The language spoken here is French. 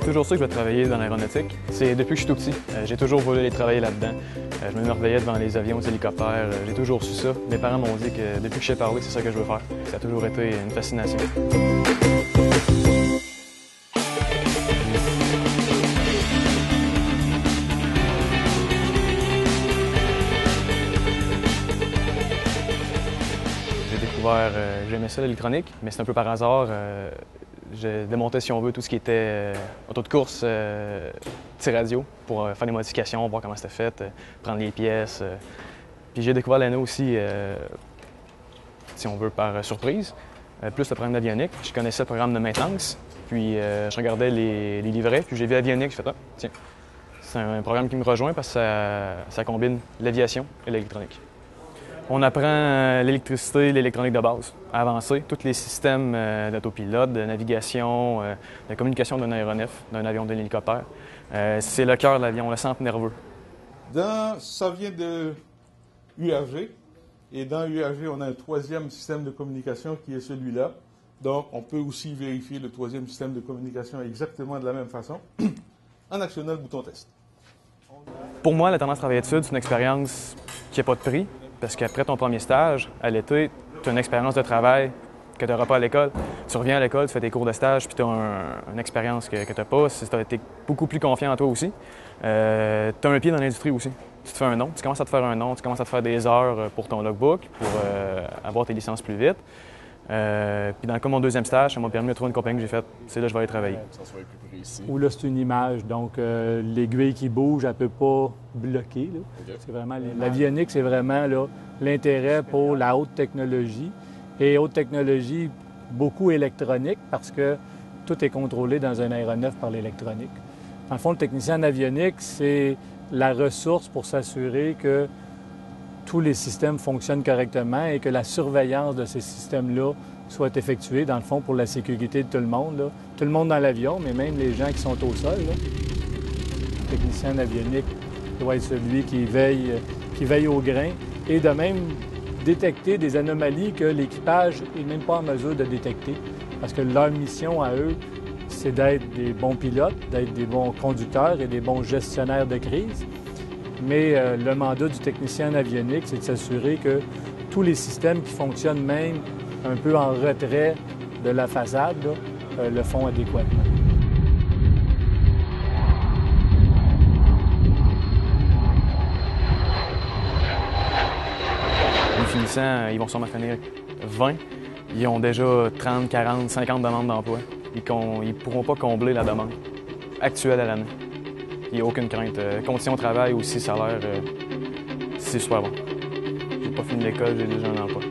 toujours su que je vais travailler dans l'aéronautique. C'est depuis que je suis tout petit. J'ai toujours voulu aller travailler là-dedans. Je m'émerveillais devant les avions, les hélicoptères. J'ai toujours su ça. Mes parents m'ont dit que depuis que je sais parler, c'est ça que je veux faire. Ça a toujours été une fascination. J'aimais ça l'électronique, mais c'est un peu par hasard. Je démontais, si on veut, tout ce qui était auto de course, petit radio, pour faire des modifications, voir comment c'était fait, prendre les pièces. Puis j'ai découvert l'ANA aussi, si on veut, par surprise, plus le programme d'avionique. Je connaissais le programme de maintenance, puis je regardais les livrets, puis j'ai vu avionique, je fais « tiens, c'est un programme qui me rejoint parce que ça combine l'aviation et l'électronique ». On apprend l'électricité, l'électronique de base, à avancer, tous les systèmes d'autopilote, de navigation, de communication d'un aéronef, d'un avion, d'un hélicoptère. C'est le cœur de l'avion, le centre nerveux. Ça vient de URG, et dans URG, on a un troisième système de communication qui est celui-là. Donc, on peut aussi vérifier le troisième système de communication exactement de la même façon en actionnant le bouton test. Pour moi, la tendance travail-études, c'est une expérience qui n'a pas de prix. Parce qu'après ton premier stage, à l'été, tu as une expérience de travail que tu n'auras pas à l'école. Tu reviens à l'école, tu fais tes cours de stage, puis tu as une expérience que tu n'as pas. Tu es beaucoup plus confiant en toi aussi. Tu as un pied dans l'industrie aussi. Tu te fais un nom, tu commences à te faire un nom, tu commences à te faire des heures pour ton logbook, pour avoir tes licences plus vite. Puis dans le cas de mon deuxième stage, ça m'a permis de trouver une compagnie que j'ai faite. C'est là que je vais aller travailler. Ça soit plus précis. Ou là, c'est une image. Donc, l'aiguille qui bouge, elle ne peut pas bloquer. Là. Okay. C'est vraiment l'avionique, c'est vraiment l'intérêt pour la haute technologie. Et haute technologie, beaucoup électronique, parce que tout est contrôlé dans un aéronef par l'électronique. Dans le fond, le technicien en avionique, c'est la ressource pour s'assurer que tous les systèmes fonctionnent correctement et que la surveillance de ces systèmes-là soit effectuée, dans le fond, pour la sécurité de tout le monde. Là. Tout le monde dans l'avion, mais même les gens qui sont au sol. Là. Le technicien en avionique doit être celui qui veille au grain et de même détecter des anomalies que l'équipage n'est même pas en mesure de détecter. Parce que leur mission à eux, c'est d'être des bons pilotes, d'être des bons conducteurs et des bons gestionnaires de crise. Mais le mandat du technicien en avionique, c'est de s'assurer que tous les systèmes qui fonctionnent même un peu en retrait de la façade là, le font adéquatement. Les finissants, ils vont sûrement finir 20. Ils ont déjà 30, 40, 50 demandes d'emploi. Ils ne pourront pas combler la demande actuelle à l'année. Il n'y a aucune crainte. Conditions de travail aussi, salaire, c'est super bon. J'ai pas fini l'école, j'ai déjà un emploi.